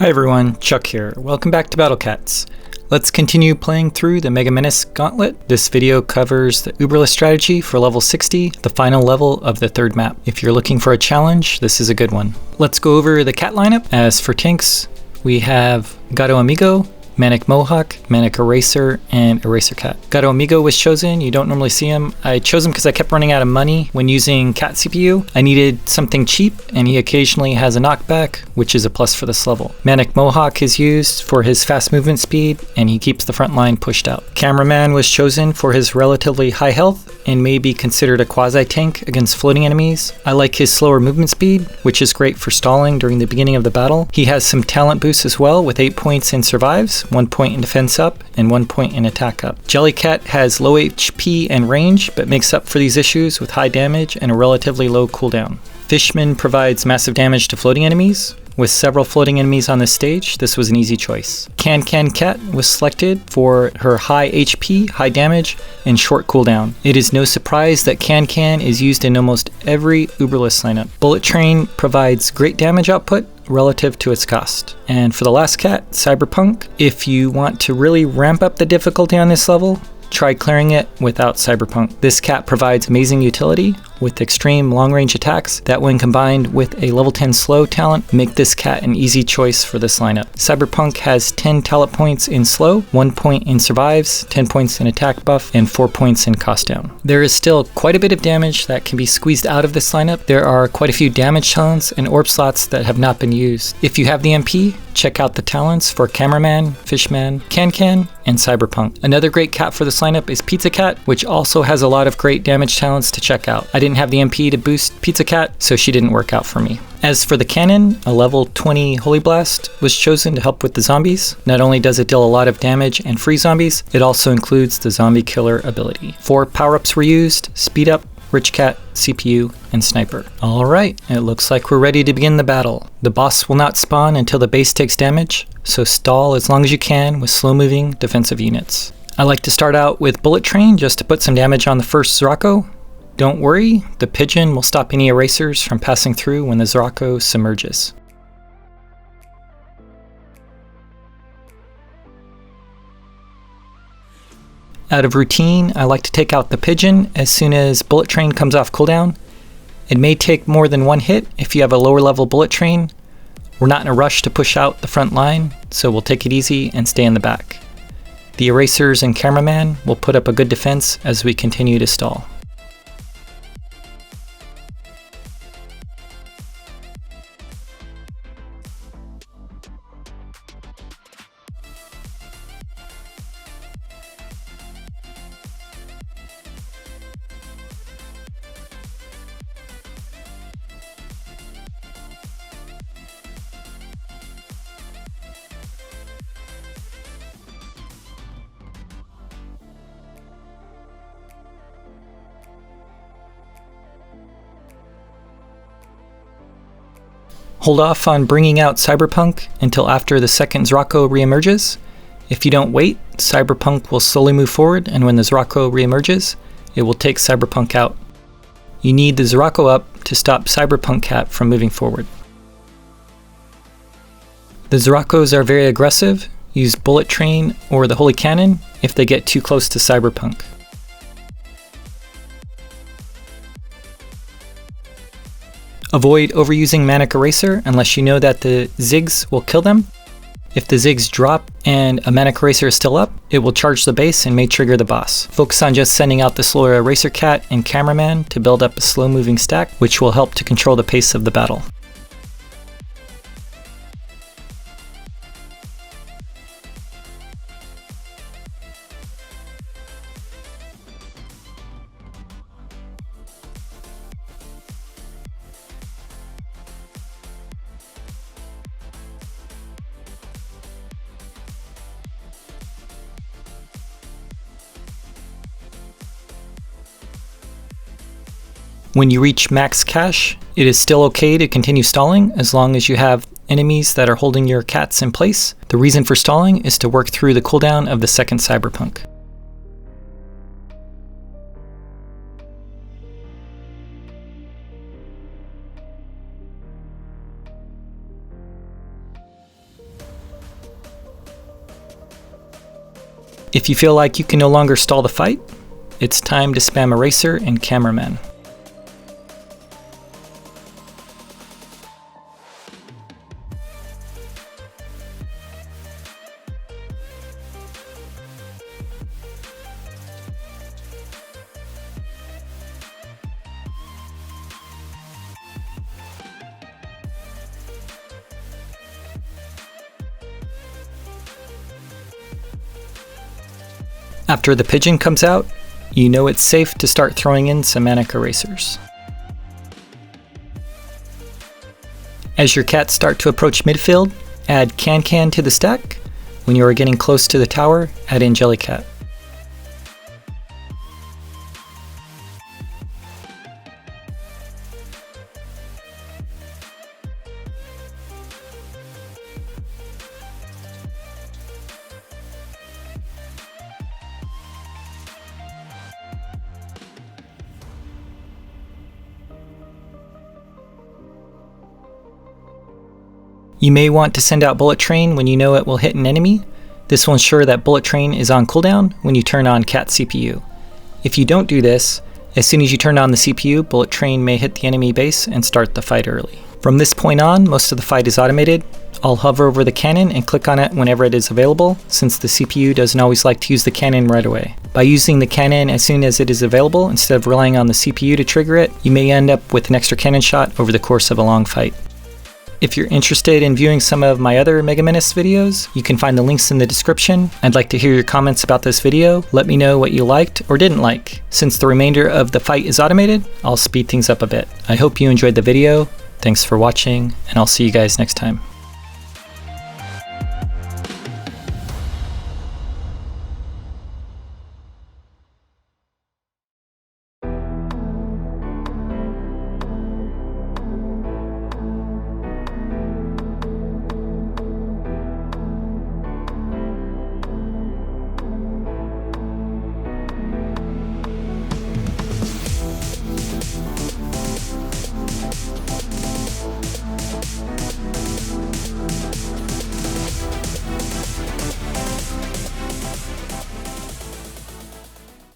Hi everyone, Chuck here. Welcome back to Battle Cats. Let's continue playing through the Mega Menace Gauntlet. This video covers the Uberless strategy for level 60, the final level of the third map. If you're looking for a challenge, this is a good one. Let's go over the cat lineup. As for tanks, we have Gato Amigo, Manic Mohawk, Manic Eraser, and Eraser Cat. Gato Amigo was chosen. You don't normally see him. I chose him because I kept running out of money when using Cat CPU. I needed something cheap, and he occasionally has a knockback, which is a plus for this level. Manic Mohawk is used for his fast movement speed, and he keeps the front line pushed out. Cameraman was chosen for his relatively high health and may be considered a quasi-tank against floating enemies. I like his slower movement speed, which is great for stalling during the beginning of the battle. He has some talent boosts as well, with 8 points in survives, 1 point in defense up, and 1 point in attack up. Jellycat has low HP and range, but makes up for these issues with high damage and a relatively low cooldown. Fishman provides massive damage to floating enemies. With several floating enemies on this stage, this was an easy choice. Can Cat was selected for her high HP, high damage, and short cooldown. It is no surprise that Can is used in almost every Uberless lineup. Bullet Train provides great damage output relative to its cost. And for the last cat, Cyberpunk, if you want to really ramp up the difficulty on this level, try clearing it without Cyberpunk. This cat provides amazing utility with extreme long-range attacks that, when combined with a level 10 slow talent, make this cat an easy choice for this lineup. Cyberpunk has 10 talent points in slow, 1 point in survives, 10 points in attack buff, and 4 points in cost down. There is still quite a bit of damage that can be squeezed out of this lineup. There are quite a few damage talents and orb slots that have not been used. If you have the MP, check out the talents for Cameraman, Fishman, Can, and Cyberpunk. Another great cat for this lineup is Pizza Cat, which also has a lot of great damage talents to check out. I didn't have the MP to boost Pizza Cat, so she didn't work out for me. As for the cannon, a level 20 Holy Blast was chosen to help with the zombies. Not only does it deal a lot of damage and free zombies, it also includes the zombie killer ability. 4 power-ups were used: Speed Up, Rich Cat, CPU, and Sniper. Alright, it looks like we're ready to begin the battle. The boss will not spawn until the base takes damage, so stall as long as you can with slow-moving defensive units. I like to start out with Bullet Train just to put some damage on the first Zrako. Don't worry, the pigeon will stop any erasers from passing through when the Zrako submerges. Out of routine, I like to take out the pigeon as soon as Bullet Train comes off cooldown. It may take more than one hit if you have a lower level Bullet Train. We're not in a rush to push out the front line, so we'll take it easy and stay in the back. The erasers and Cameraman will put up a good defense as we continue to stall. Hold off on bringing out Cyberpunk until after the second Zrako reemerges. If you don't wait, Cyberpunk will slowly move forward, and when the Zrako reemerges, it will take Cyberpunk out. You need the Zrako up to stop Cyberpunk Cat from moving forward. The Zrakos are very aggressive. Use Bullet Train or the Holy Cannon if they get too close to Cyberpunk. Avoid overusing Manic Eraser unless you know that the Ziggs will kill them. If the Ziggs drop and a Manic Eraser is still up, it will charge the base and may trigger the boss. Focus on just sending out the slower Eraser Cat and Cameraman to build up a slow moving stack, which will help to control the pace of the battle. When you reach max cash, it is still okay to continue stalling as long as you have enemies that are holding your cats in place. The reason for stalling is to work through the cooldown of the second Cyberpunk. If you feel like you can no longer stall the fight, it's time to spam Eraser and Cameraman. After the pigeon comes out, you know it's safe to start throwing in some manic erasers. As your cats start to approach midfield, add Can to the stack. When you are getting close to the tower, add in Jellycat. You may want to send out Bullet Train when you know it will hit an enemy. This will ensure that Bullet Train is on cooldown when you turn on Cat CPU. If you don't do this, as soon as you turn on the CPU, Bullet Train may hit the enemy base and start the fight early. From this point on, most of the fight is automated. I'll hover over the cannon and click on it whenever it is available, since the CPU doesn't always like to use the cannon right away. By using the cannon as soon as it is available, instead of relying on the CPU to trigger it, you may end up with an extra cannon shot over the course of a long fight. If you're interested in viewing some of my other Mega Menace videos, you can find the links in the description. I'd like to hear your comments about this video. Let me know what you liked or didn't like. Since the remainder of the fight is automated, I'll speed things up a bit. I hope you enjoyed the video. Thanks for watching, and I'll see you guys next time.